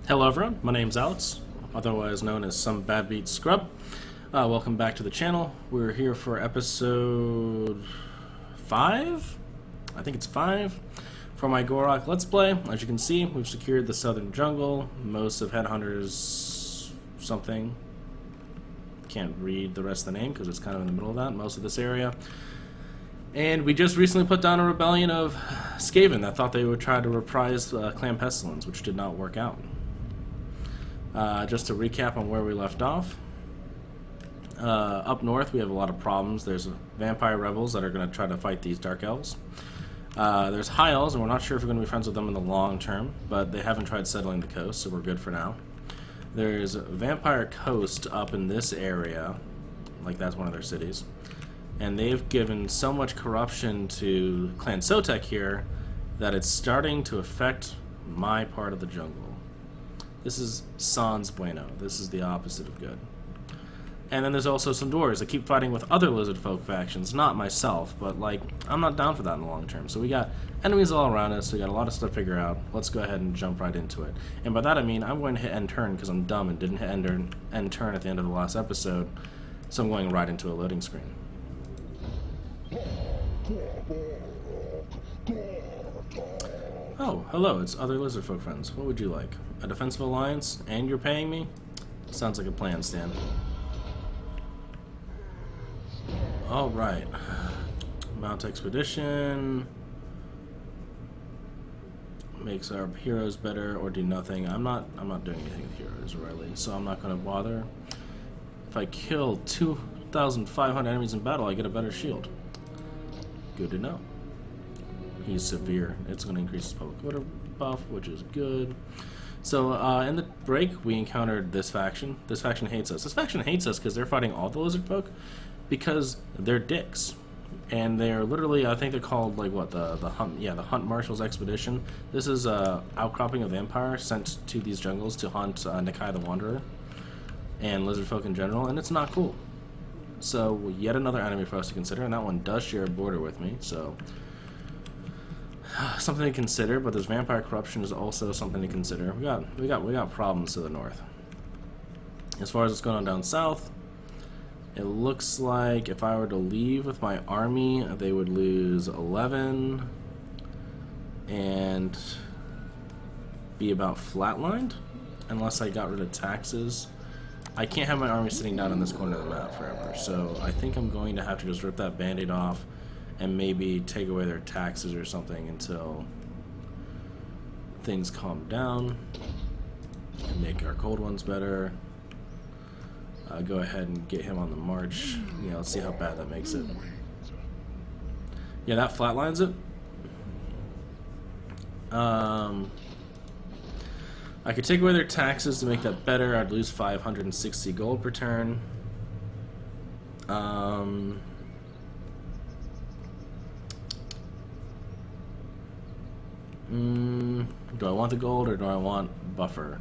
Hello everyone, my name's Alex, otherwise known as Some Bad Beat Scrub. Welcome back to the channel. We're here for episode 5? I think it's 5 for my Gor Rok Let's Play. As you can see, we've secured the southern jungle. Most of Headhunter's something. Can't read the rest of the name because it's kind of in the middle of that, most of this area. And we just recently put down a rebellion of Skaven that thought they would try to reprise Clan Pestilence, which did not work out. Just to recap on where we left off. Up north we have a lot of problems. There's vampire rebels that are going to try to fight these dark elves. There's high elves, and we're not sure if we're going to be friends with them in the long term, but they haven't tried settling the coast, so we're good for now. There's a vampire coast up in this area, like that's one of their cities, and they've given so much corruption to Clan Sotek here that it's starting to affect my part of the jungle. This is sans bueno. This is the opposite of good. And then there's also some dwarves that keep fighting with other lizard folk factions, not myself, but like, I'm not down for that in the long term. So we got enemies all around us, we got a lot of stuff to figure out. Let's go ahead and jump right into it. And by that I mean I'm going to hit end turn because I'm dumb and didn't hit end turn at the end of the last episode, so I'm going right into a loading screen. Oh, hello, it's other lizard folk friends. What would you like? A defensive alliance, and you're paying me? Sounds like a plan, Stan. Alright. Mount Expedition. Makes our heroes better or do nothing. I'm not doing anything with heroes, really, so I'm not gonna bother. If I kill 2,500 enemies in battle, I get a better shield. Good to know. He's severe. It's going to increase his public order buff, which is good. So, in the break, we encountered this faction. This faction hates us. This faction hates us because they're fighting all the lizard folk because they're dicks. And they're literally, I think they're called, like, what, the Hunt Marshal's Expedition. This is a outcropping of vampire sent to these jungles to hunt Nikai the Wanderer and lizard folk in general, and it's not cool. So, yet another enemy for us to consider, and that one does share a border with me, so something to consider. But this vampire corruption is also something to consider. We got problems to the north. As far as what's going on down south, it looks like if I were to leave with my army, they would lose 11 and be about flatlined unless I got rid of taxes. I can't have my army sitting down in this corner of the map forever, so I think I'm going to have to just rip that band-aid off and maybe take away their taxes or something until things calm down and make our cold ones better. Go ahead and get him on the march. Yeah, let's see how bad that makes it. Yeah, that flatlines it. I could take away their taxes to make that better. I'd lose 560 gold per turn. Do I want the gold or do I want buffer?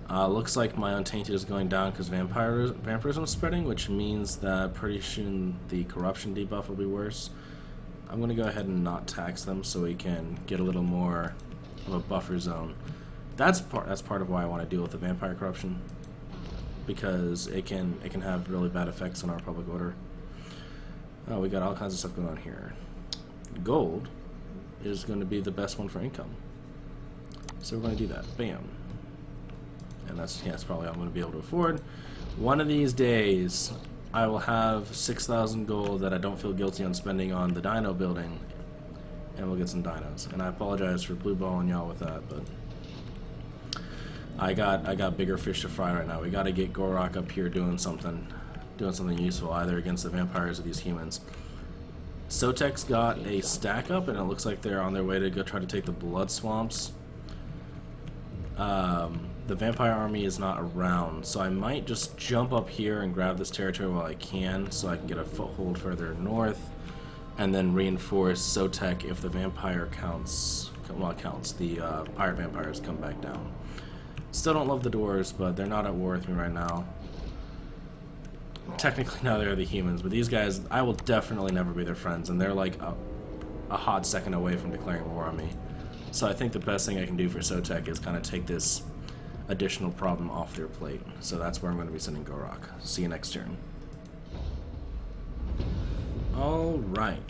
Looks like my Untainted is going down because vampirism is spreading, which means that pretty soon the corruption debuff will be worse. I'm going to go ahead and not tax them so we can get a little more of a buffer zone. That's part of why I want to deal with the vampire corruption, because it can have really bad effects on our public order. Oh, we got all kinds of stuff going on here. Gold is going to be the best one for income, so we're going to do that. Bam. And that's probably all I'm going to be able to afford. One of these days I will have 6,000 gold that I don't feel guilty on spending on the dino building, and we'll get some dinos. And I apologize for blue balling y'all with that, but I got bigger fish to fry right now. We got to get Gor Rok up here doing something useful, either against the vampires or these humans. Sotek's got a stack up, and it looks like they're on their way to go try to take the blood swamps. The vampire army is not around, so I might just jump up here and grab this territory while I can, so I can get a foothold further north, and then reinforce Sotek if the vampire counts. Well, it counts. The pirate vampires come back down. Still don't love the dwarves, but they're not at war with me right now. Technically now they're the humans, but these guys, I will definitely never be their friends, and they're like a hot second away from declaring war on me. So I think the best thing I can do for Sotek is kind of take this additional problem off their plate. So that's where I'm going to be sending Gor Rok. See you next turn. Alright,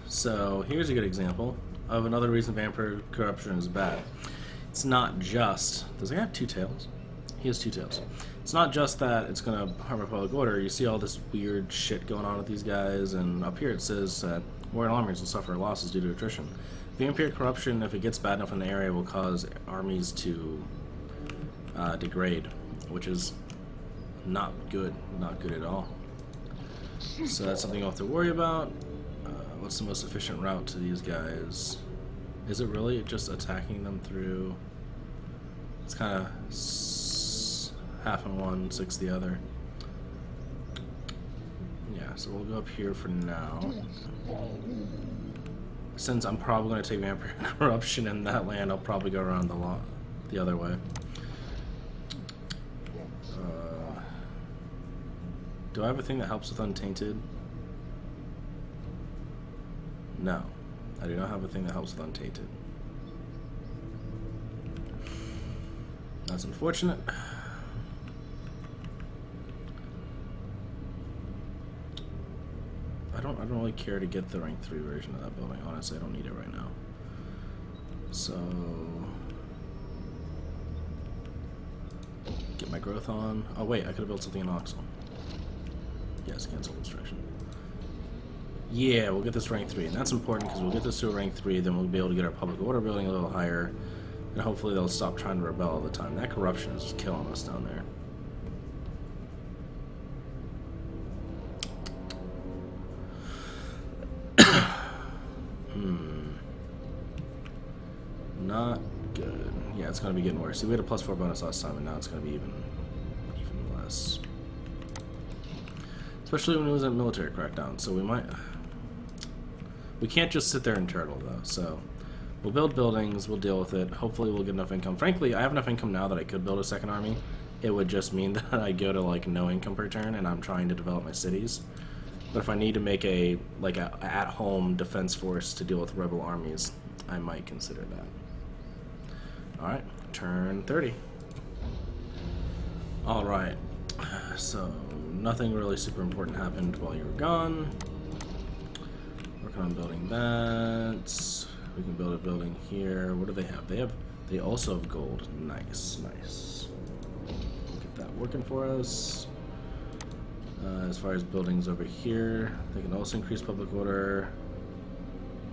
so here's a good example of another reason vampire corruption is bad. It's not just... Does he have two tails? He has two tails. It's not just that it's going to harm public order. You see all this weird shit going on with these guys, and up here it says that warring armies will suffer losses due to attrition. Vampire corruption, if it gets bad enough in the area, will cause armies to degrade, which is not good. Not good at all. So that's something you'll have to worry about. What's the most efficient route to these guys? Is it really just attacking them through... It's kind of half in one, six the other. Yeah, so we'll go up here for now. Since I'm probably going to take vampire corruption in that land, I'll probably go around the other way. Do I have a thing that helps with Untainted? No. I do not have a thing that helps with Untainted. That's unfortunate. I don't really care to get the rank 3 version of that building. Honestly, I don't need it right now. So... Get my growth on. Oh wait, I could have built something in Oxel. Yes, cancel instruction. Yeah, we'll get this rank 3, and that's important because we'll get this to a rank 3, then we'll be able to get our public order building a little higher, and hopefully they'll stop trying to rebel all the time. That corruption is just killing us down there. Not good. Yeah, it's going to be getting worse. See, we had a +4 bonus last time, and now it's going to be even less. Especially when it was a military crackdown, so we can't just sit there and turtle, though, so we'll build buildings, we'll deal with it, hopefully we'll get enough income. Frankly, I have enough income now that I could build a second army. It would just mean that I go to, like, no income per turn, and I'm trying to develop my cities. But if I need to make a at-home defense force to deal with rebel armies, I might consider that. Alright, turn 30. Alright, so nothing really super important happened while you were gone. Working on building that. We can build a building here. What do they have? They also have gold. Nice, nice. Get that working for us. As far as buildings over here, they can also increase public order,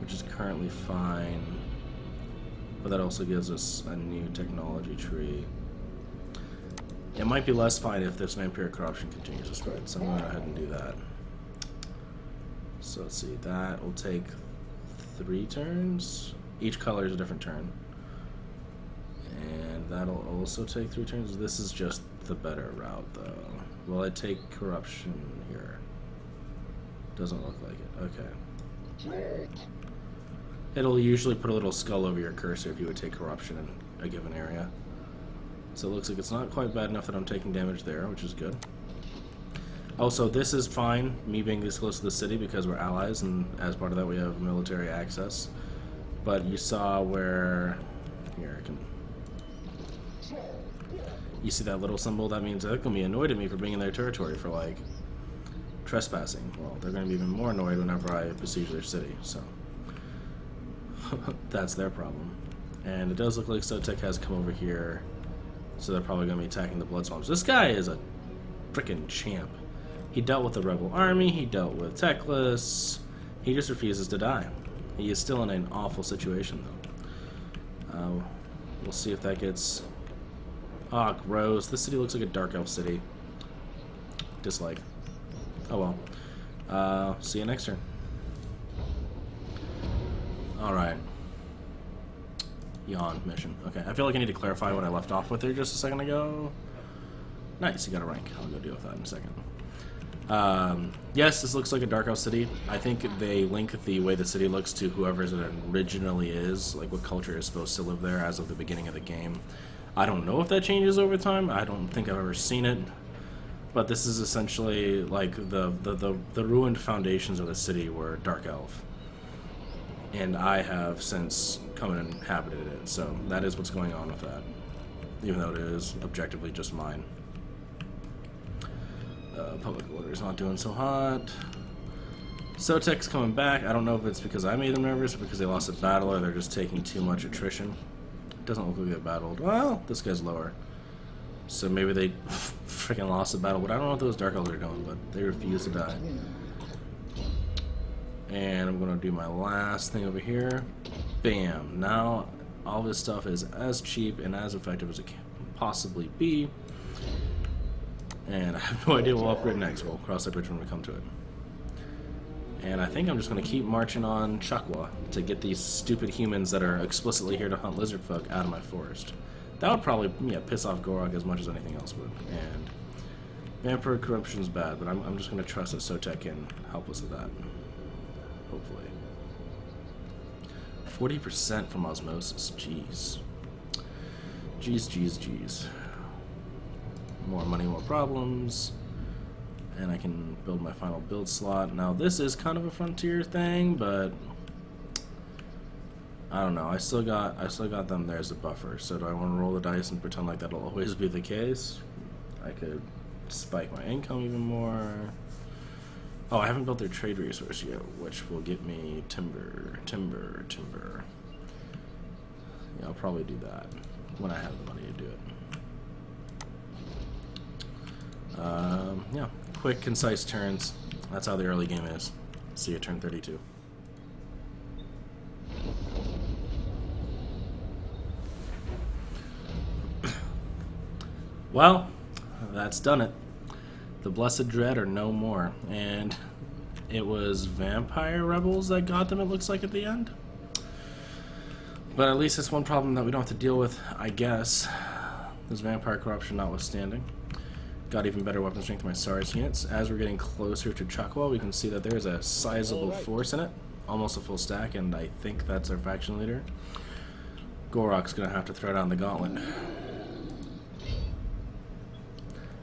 which is currently fine. But that also gives us a new technology tree. It might be less fine if this vampire corruption continues to spread, so I'm going to go ahead and do that. So let's see, that will take 3 turns. Each color is a different turn. And that'll also take 3 turns. This is just the better route, though. Will I take corruption here? Doesn't look like it. Okay. It'll usually put a little skull over your cursor if you would take corruption in a given area. So it looks like it's not quite bad enough that I'm taking damage there, which is good. Also, this is fine, me being this close to the city, because we're allies, and as part of that we have military access. But you saw where... Here, I can... You see that little symbol? That means they're going to be annoyed at me for being in their territory for, like, trespassing. Well, they're going to be even more annoyed whenever I besiege their city, so... That's their problem. And it does look like Sotek has come over here, so they're probably going to be attacking the Blood Swamps. This guy is a freaking champ. He dealt with the rebel army, he dealt with Techless, he just refuses to die. He is still in an awful situation, though. We'll see if that gets... Ah, gross. This city looks like a Dark Elf city. Dislike. Oh well. See you next turn. Alright. Yawn mission. Okay, I feel like I need to clarify what I left off with there just a second ago. Nice, you got a rank. I'll go deal with that in a second. Yes, this looks like a Dark Elf city. I think they link the way the city looks to whoever it originally is, like what culture is supposed to live there as of the beginning of the game. I don't know if that changes over time. I don't think I've ever seen it. But this is essentially like the ruined foundations of the city were Dark Elf. And I have since come and inhabited it, so that is what's going on with that. even though it is objectively just mine. Public order is not doing so hot. Sotek's coming back. I don't know if it's because I made them nervous or because they lost a battle or they're just taking too much attrition. It doesn't look like they battled. Well, this guy's lower. So maybe they freaking lost the battle, but I don't know what those Dark Elves are doing, but they refuse to die. And I'm going to do my last thing over here. Bam. Now all this stuff is as cheap and as effective as it can possibly be. And I have no idea what we'll upgrade next. We'll cross that bridge when we come to it. And I think I'm just going to keep marching on Chakwa to get these stupid humans that are explicitly here to hunt lizard folk out of my forest. That would probably piss off Gor Rok as much as anything else would. And Vampire corruption's bad, but I'm just going to trust that Sotek can help us with that. Hopefully. 40% from osmosis. Jeez. Jeez. More money, more problems. And I can build my final build slot. Now this is kind of a frontier thing, but I don't know. I still got them there as a buffer. So do I want to roll the dice and pretend like that'll always be the case? I could spike my income even more. Oh, I haven't built their trade resource yet, which will get me timber. Yeah, I'll probably do that when I have the money to do it. Yeah, quick, concise turns. That's how the early game is. See you turn 32. Well, that's done it. The Blessed Dread are no more, and it was vampire rebels that got them, it looks like, at the end. But at least it's one problem that we don't have to deal with, I guess. This vampire corruption notwithstanding. Got even better weapon strength in my SARS units. As we're getting closer to Chakwa, we can see that there's a sizable force in it. Almost a full stack, and I think that's our faction leader. Gor Rok's gonna have to throw down the gauntlet.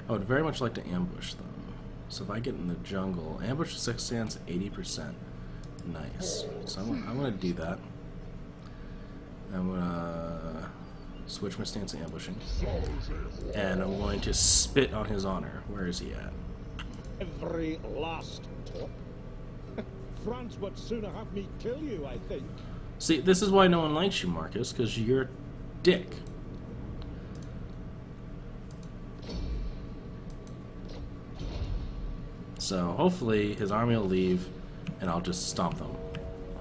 I would very much like to ambush them. So if I get in the jungle, ambush 6 stands 80%. Nice. So I'm gonna do that. I'm gonna switch my stance to ambushing. And I'm going to spit on his honor. Where is he at? Every last top. France would sooner have me kill you, I think. See, this is why no one likes you, Marcus, because you're a dick. So hopefully his army will leave and I'll just stomp them.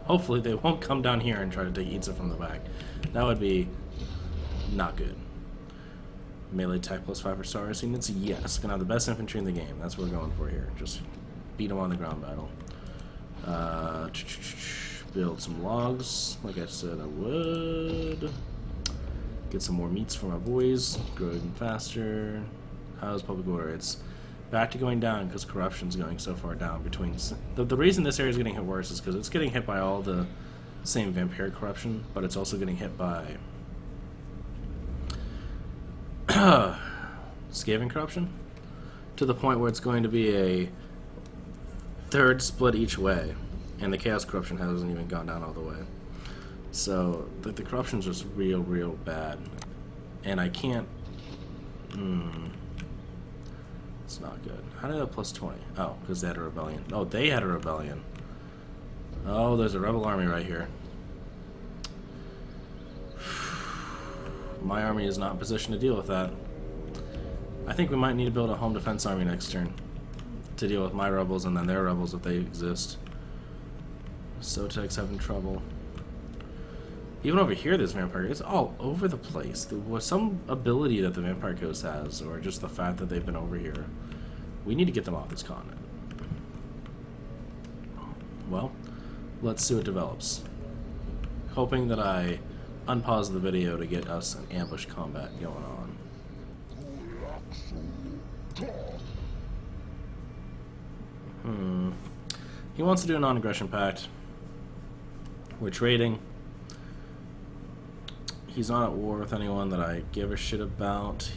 Hopefully they won't come down here and try to take Itza from the back. That would be not good. Melee attack +5 for SARS units? Yes. Gonna have the best infantry in the game. That's what we're going for here. Just beat them on the ground battle. Build some logs, like I said I would. Get some more meats for my boys. Grow even faster. How's public order? It's back to going down because corruption's going so far down. Between the reason this area is getting hit worse is because it's getting hit by all the same vampiric corruption, but it's also getting hit by Skaven corruption, to the point where it's going to be a third split each way, and the chaos corruption hasn't even gone down all the way. So the corruption's just real bad, and I can't. It's not good. How did I have +20? Oh, because they had a rebellion. Oh, they had a rebellion. Oh, there's a rebel army right here. My army is not in position to deal with that. I think we might need to build a home defense army next turn to deal with my rebels and then their rebels if they exist. Sotek's having trouble. Even over here, this vampire is all over the place. There was some ability that the Vampire Coast has, or just the fact that they've been over here. We need to get them off this continent. Well, let's see what develops. Hoping that I unpause the video to get us an ambush combat going on. He wants to do a non-aggression pact. We're trading. He's not at war with anyone that I give a shit about.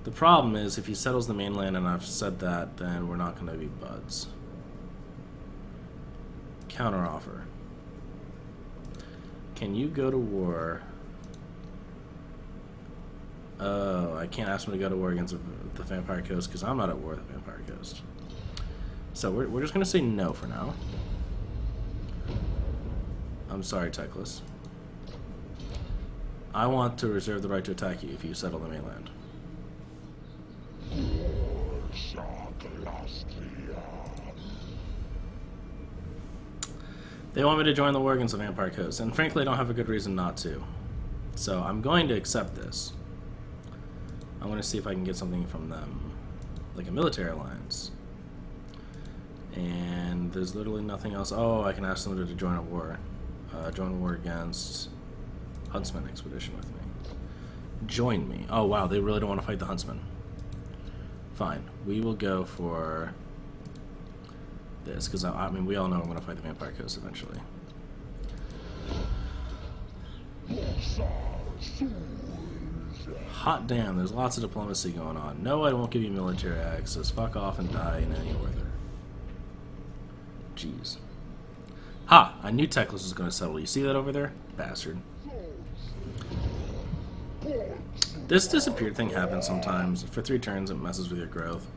The problem is, if he settles the mainland, and I've said that, then we're not going to be buds. Counteroffer. Can you go to war Oh, I can't ask him to go to war against the Vampire Coast because I'm not at war with the Vampire Coast. So we're just going to say no for now. I'm sorry, Teclis. I want to reserve the right to attack you if you settle the mainland. They want me to join the war against the Vampire Coast, and frankly I don't have a good reason not to. So I'm going to accept this. I want to see if I can get something from them, like a military alliance. And there's literally nothing else. Oh, I can ask them to join a war. Join a war against Huntsman expedition with me. Join me. Oh wow, they really don't want to fight the Huntsman. Fine, we will go for this, because I mean we all know I'm going to fight the Vampire Coast eventually. Hot damn, there's lots of diplomacy going on. No, I won't give you military access. Fuck off and die in any order. Jeez. Ha! I knew Teclis was going to settle. You see that over there? Bastard. This disappeared thing happens sometimes. For 3 turns, it messes with your growth.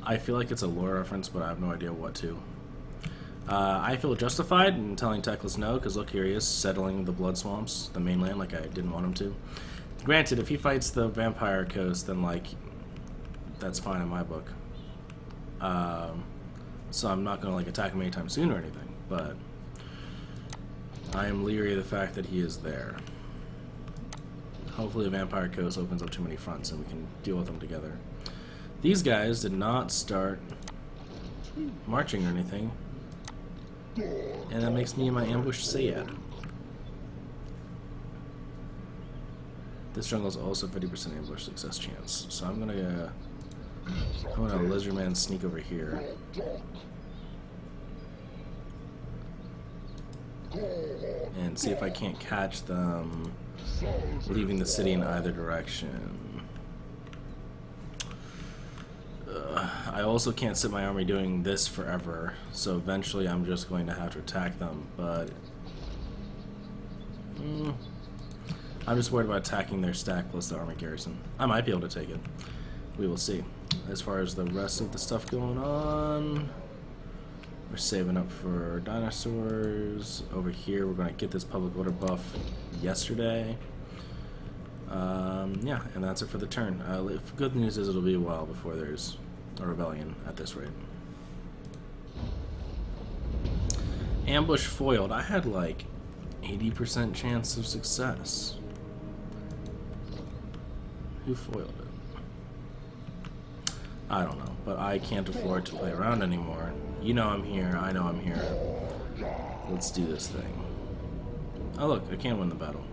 I feel like it's a lore reference, but I have no idea what to. I feel justified in telling Teclis no, because look, here he is, settling the Blood Swamps, the mainland, like I didn't want him to. Granted, if he fights the Vampire Coast, then, like, that's fine in my book. So I'm not going to, like, attack him anytime soon or anything, but I am leery of the fact that he is there. Hopefully the Vampire Coast opens up too many fronts and we can deal with them together. These guys did not start marching or anything, and that makes me and my ambush sad. This jungle is also 50% ambush success chance, so I'm gonna Lizardman sneak over here. And see if I can't catch them leaving the city in either direction. I also can't sit my army doing this forever, so eventually I'm just going to have to attack them, but I'm just worried about attacking their stack plus the army garrison. I might be able to take it. We will see. As far as the rest of the stuff going on, we're saving up for dinosaurs. Over here, we're going to get this public order buff yesterday. Yeah, and that's it for the turn. Good news is it'll be a while before there's a rebellion at this rate. Ambush foiled. I had like 80% chance of success. Who foiled it? I don't know, but I can't afford to play around anymore. You know I'm here, I know I'm here. Let's do this thing. Oh look, I can win the battle.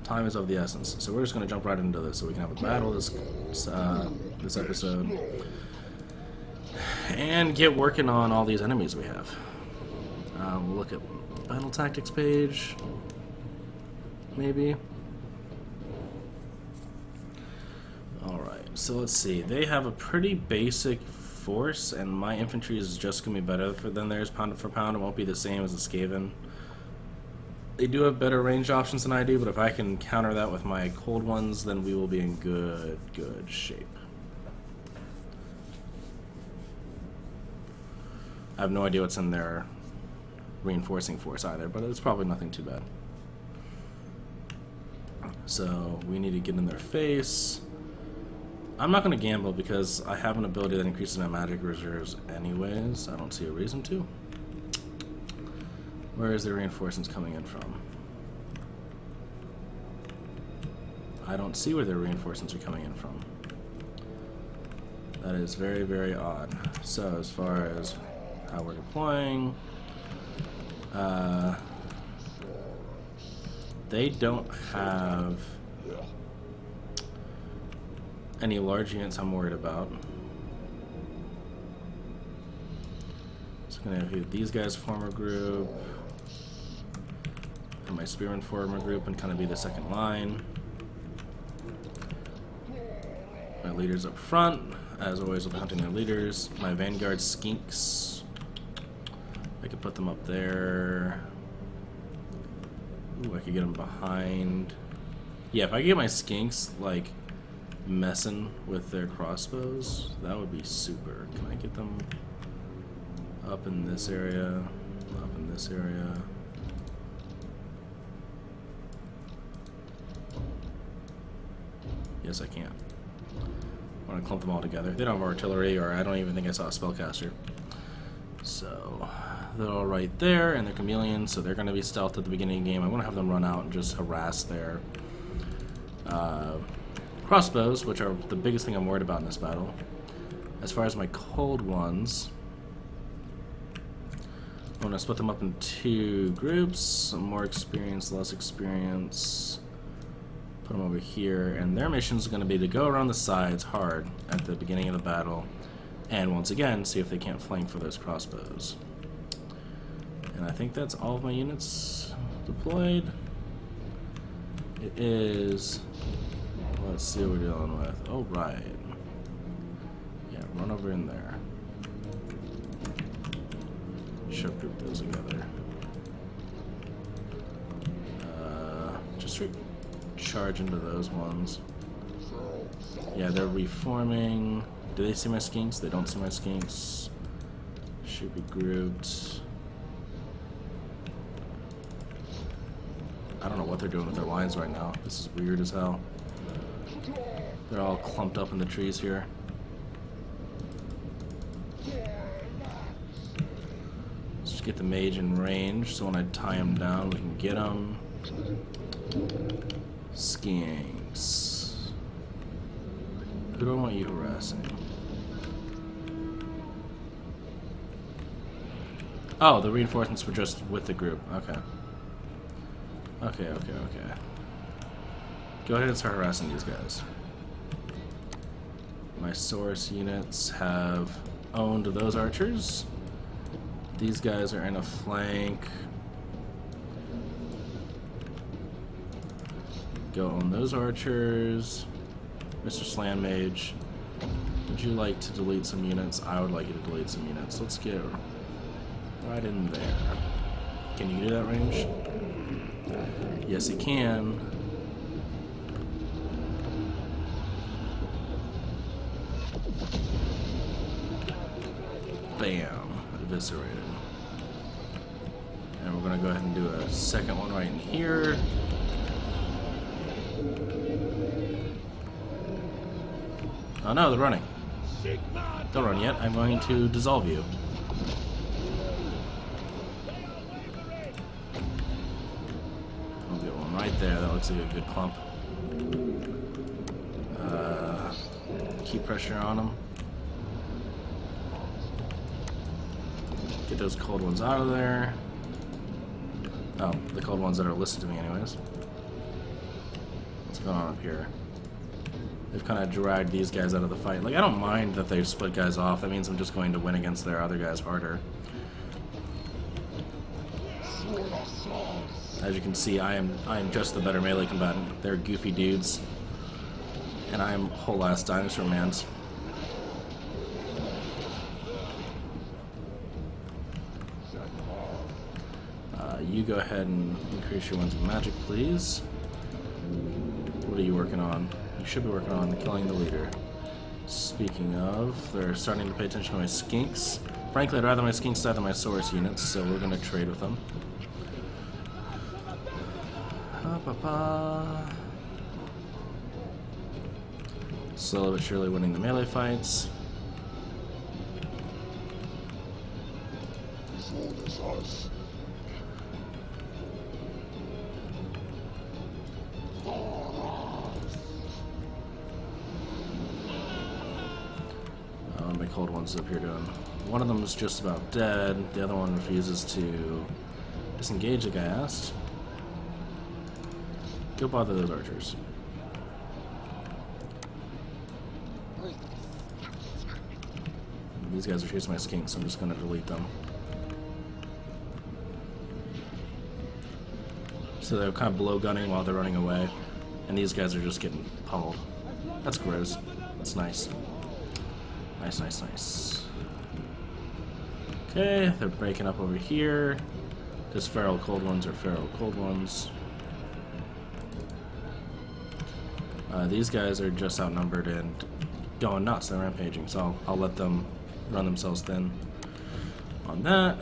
Time is of the essence, so we're just going to jump right into this so we can have a battle this episode. And get working on all these enemies we have. We'll look at battle tactics page, maybe. Alright, so let's see. They have a pretty basic force, and my infantry is just going to be better than theirs pound for pound. It won't be the same as the Skaven. They do have better range options than I do, but if I can counter that with my cold ones, then we will be in good shape. I have no idea what's in their reinforcing force either, but it's probably nothing too bad. So we need to get in their face. I'm not going to gamble because I have an ability that increases my magic reserves anyways. I don't see a reason to. Where is the reinforcements coming in from? I don't see where their reinforcements are coming in from. That is very, very odd. So as far as how we're deploying, they don't have any large units I'm worried about. So I'm gonna have these guys form a group, and my spearmen form a group and kind of be the second line. My leaders up front, as always, will be hunting their leaders. My vanguard skinks, I could put them up there. Ooh, I could get them behind. Yeah, if I get my skinks, like, messing with their crossbows, that would be super. Can I get them up in this area? Up in this area? Yes, I can. I want to clump them all together. They don't have artillery, or I don't even think I saw a spellcaster. So, they're all right there, and they're chameleons, so they're going to be stealth at the beginning of the game. I want to have them run out and just harass their crossbows, which are the biggest thing I'm worried about in this battle. As far as my cold ones, I'm going to split them up in 2 groups. Some more experience, less experience. Put them over here, and their mission is going to be to go around the sides hard at the beginning of the battle, and once again, see if they can't flank for those crossbows. And I think that's all of my units deployed. It is... Let's see what we're dealing with. Oh, right. Yeah, run over in there. Should group those together. Just charge into those ones. Yeah, they're reforming. Do they see my skinks? They don't see my skinks. Should be grouped. I don't know what they're doing with their lines right now. This is weird as hell. They're all clumped up in the trees here. Let's just get the mage in range so when I tie him down we can get him. Skinks. Who do I want you harassing? Oh, the reinforcements were just with the group. Okay. Okay. Go ahead and start harassing these guys. My source units have owned those archers. These guys are in a flank. Go own those archers. Mr. Slam Mage, would you like to delete some units? I would like you to delete some units. Let's get right in there. Can you do that range? Yes, he can. Bam. Eviscerated. And we're going to go ahead and do a second one right in here. Oh no, they're running. Don't run yet. I'm going to dissolve you. I'll get one right there. That looks like a good clump. Keep pressure on them. Get those cold ones out of there. Oh, the cold ones that are listed to me anyways. What's going on up here? They've kind of dragged these guys out of the fight. Like, I don't mind that they've split guys off. That means I'm just going to win against their other guys harder. As you can see, I am just the better melee combatant. They're goofy dudes. And I'm whole ass dinosaur mans. You go ahead and increase your ones of magic, please. What are you working on? You should be working on killing the leader. Speaking of, they're starting to pay attention to my skinks. Frankly, I'd rather my skinks die than my source units, so we're going to trade with them. Slowly but surely winning the melee fights. My cold one's up here doing. One of them is just about dead. The other one refuses to disengage like I asked. Go bother those archers. These guys are chasing my skinks, so I'm just going to delete them. So they're kind of blow gunning while they're running away, and these guys are just getting pummeled. That's gross. That's nice. Nice. Okay, they're breaking up over here. Because feral cold ones are feral cold ones. These guys are just outnumbered and going nuts. They're rampaging, so I'll let them run themselves thin on that.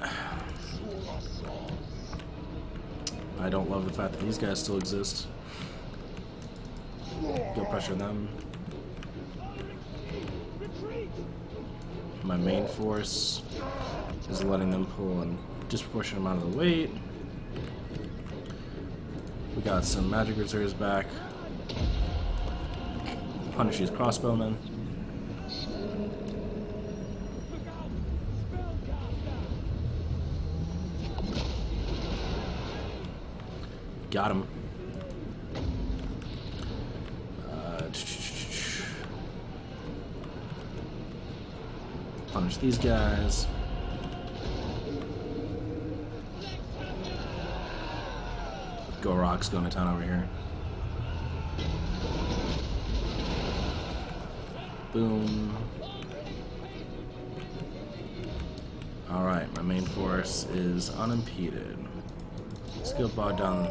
I don't love the fact that these guys still exist. Go pressure them. My main force is letting them pull a disproportionate amount of the weight. We got some magic reserves back. Punish these crossbowmen. Got him. Punish these guys. Gor Rok's going to town over here. Boom. Alright, my main force is unimpeded. Let's go bog down.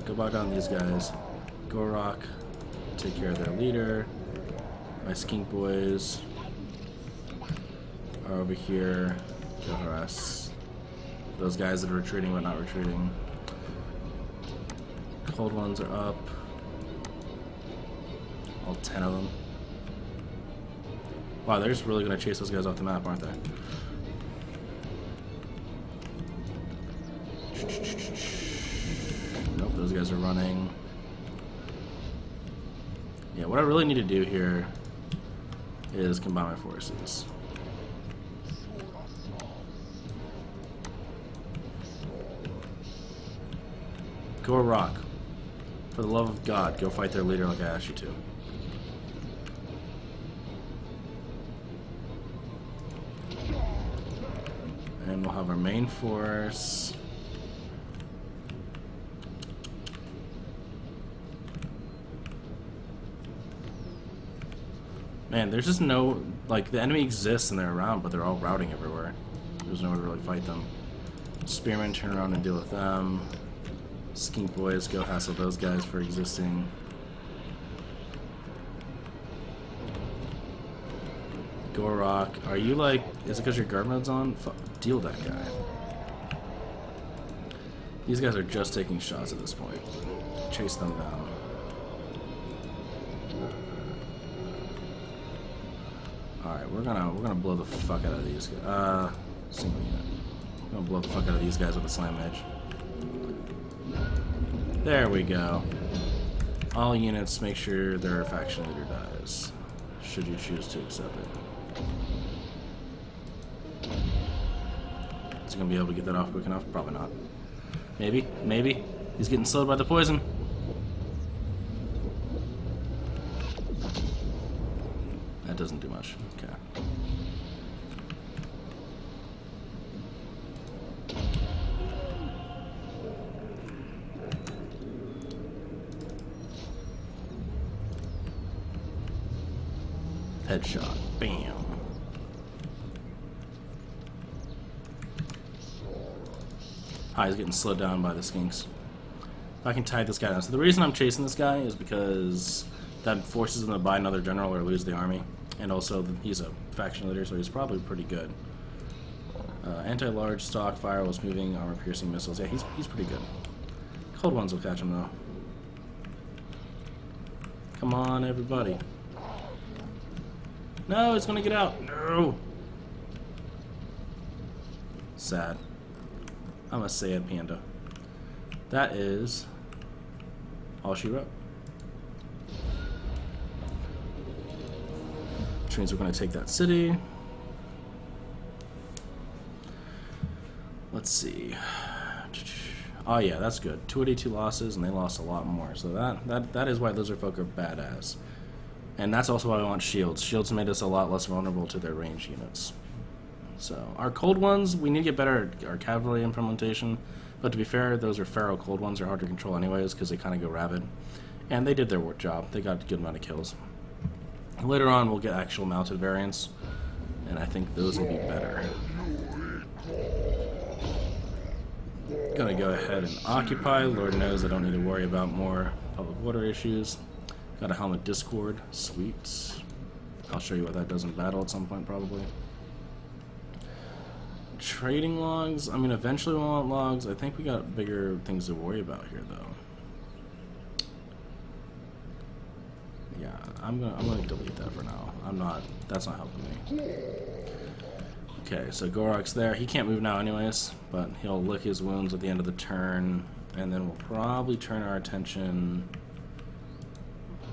Go bog down these guys. Gor Rok, take care of their leader. My skink boys are over here. Go harass those guys that are retreating but not retreating. Cold ones are up. All 10 of them. Wow, they're just really gonna chase those guys off the map, aren't they? Nope, those guys are running. Yeah, what I really need to do here is combine my forces. Gor Rok, for the love of God, go fight their leader like I asked you to. And we'll have our main force. Man, there's just no, like, the enemy exists and they're around, but they're all routing everywhere. There's nowhere to really fight them. Spearmen turn around and deal with them. Skink boys go hassle those guys for existing. Gor Rok, are you like, is it because your guard mode's on? Deal that guy. These guys are just taking shots at this point. Chase them down. Alright, we're gonna blow the fuck out of these guys. Single unit. We're gonna blow the fuck out of these guys with a slam edge. There we go. All units, make sure their faction leader dies, should you choose to accept it. Is he gonna be able to get that off quick enough? Probably not. Maybe, maybe. He's getting slowed by the poison. That doesn't do much. Okay. Headshot. Bam. Ah, he's getting slowed down by the skinks. If I can tag this guy down. So the reason I'm chasing this guy is because that forces him to buy another general or lose the army. And also, he's a faction leader, so he's probably pretty good. Anti-large stock, fireless moving, armor-piercing missiles. Yeah, he's pretty good. Cold ones will catch him, though. Come on, everybody. No, it's gonna get out. No. Sad. I'm a sad panda. That is all she wrote. Which means we're going to take that city. Let's see. Oh yeah, that's good. 282 losses, and they lost a lot more. So that is why lizard folk are badass. And that's also why I want shields. Shields made us a lot less vulnerable to their ranged units. So our cold ones, we need to get better at our cavalry implementation. But to be fair, those are feral cold ones. They're hard to control anyways because they kind of go rabid. And they did their work job. They got a good amount of kills. Later on, we'll get actual mounted variants, and I think those will be better. Gonna go ahead and occupy. Lord knows I don't need to worry about more public water issues. Got a helmet discord. Sweet. I'll show you what that does in battle at some point, probably. Trading logs. I mean, eventually we'll want logs. I think we got bigger things to worry about here, though. Yeah, I'm gonna delete that for now. That's not helping me. Okay, so Gor Rok's there. He can't move now anyways, but he'll lick his wounds at the end of the turn, and then we'll probably turn our attention.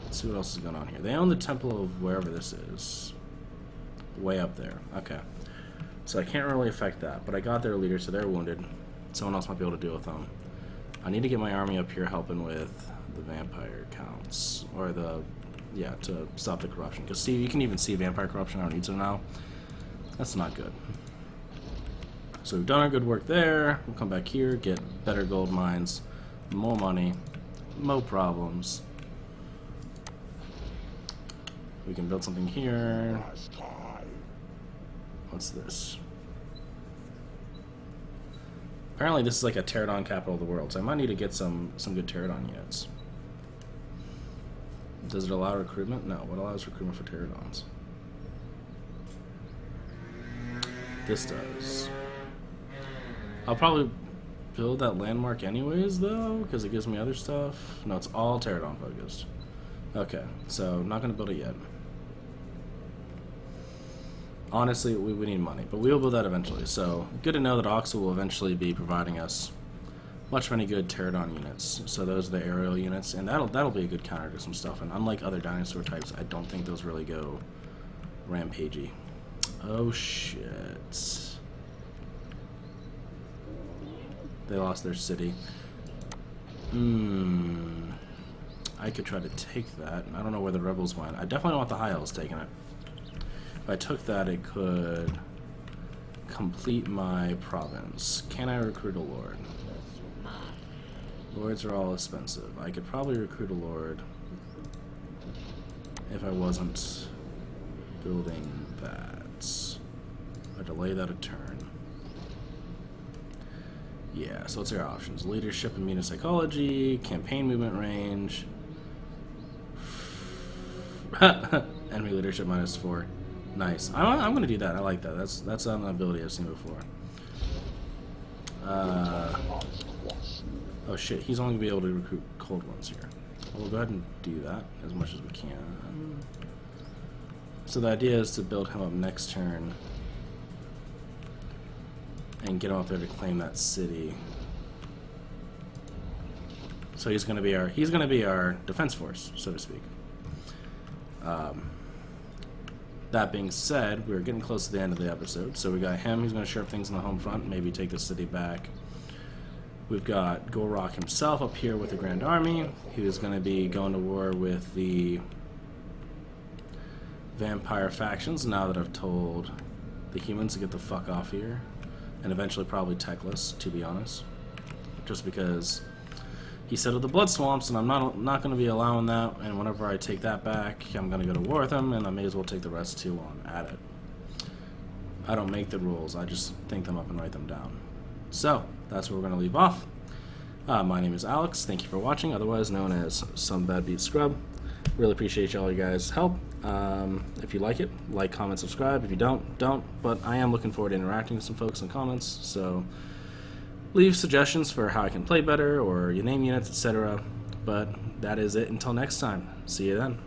Let's see what else is going on here. They own the temple of wherever this is. Way up there. Okay. So I can't really affect that, but I got their leader, so they're wounded. Someone else might be able to deal with them. I need to get my army up here helping with the vampire counts. Or yeah, to stop the corruption. Because see, you can even see vampire corruption on Itza now. That's not good. So we've done our good work there. We'll come back here, get better gold mines, more money, more problems. We can build something here. What's this? Apparently this is like a pterodon capital of the world, so I might need to get some good pterodon units. Does it allow recruitment? No. What allows recruitment for pterodons? This does. I'll probably build that landmark anyways, though, because it gives me other stuff. No, it's all pterodon focused. Okay, so I'm not going to build it yet. Honestly, we need money, but we will build that eventually. So good to know that Oxa will eventually be providing us much many good pterodon units. So those are the aerial units, and that'll be a good counter to some stuff. And unlike other dinosaur types, I don't think those really go rampagey. Oh shit! They lost their city. I could try to take that. I don't know where the rebels went. I definitely don't want the High Elves taking it. If I took that, it could complete my province. Can I recruit a lord? Lords are all expensive. I could probably recruit a lord if I wasn't building that. I delay that a turn. Yeah, so what's our options? Leadership, immune psychology, campaign movement range. Enemy leadership -4. Nice. I'm gonna do that. I like that. That's an ability I've seen before. Oh shit, he's only gonna be able to recruit cold ones here. Well, we'll go ahead and do that as much as we can. So the idea is to build him up next turn and get him up there to claim that city. So he's gonna be our defense force, so to speak. That being said, we're getting close to the end of the episode. So we got him, he's going to shore up things on the home front, maybe take the city back. We've got Gor Rok himself up here with the Grand Army, who's going to be going to war with the vampire factions now that I've told the humans to get the fuck off here. And eventually probably techless, to be honest. Just because he settled the blood swamps, and I'm not going to be allowing that, and whenever I take that back, I'm going to go to war with him, and I may as well take the rest too on at it. I don't make the rules, I just think them up and write them down. So, that's where we're going to leave off. My name is Alex, thank you for watching, otherwise known as Some Bad Beat Scrub. Really appreciate all you guys' help. If you like it, like, comment, subscribe. If you don't, but I am looking forward to interacting with some folks in the comments, so leave suggestions for how I can play better, or you name units, etc. But that is it until next time. See you then.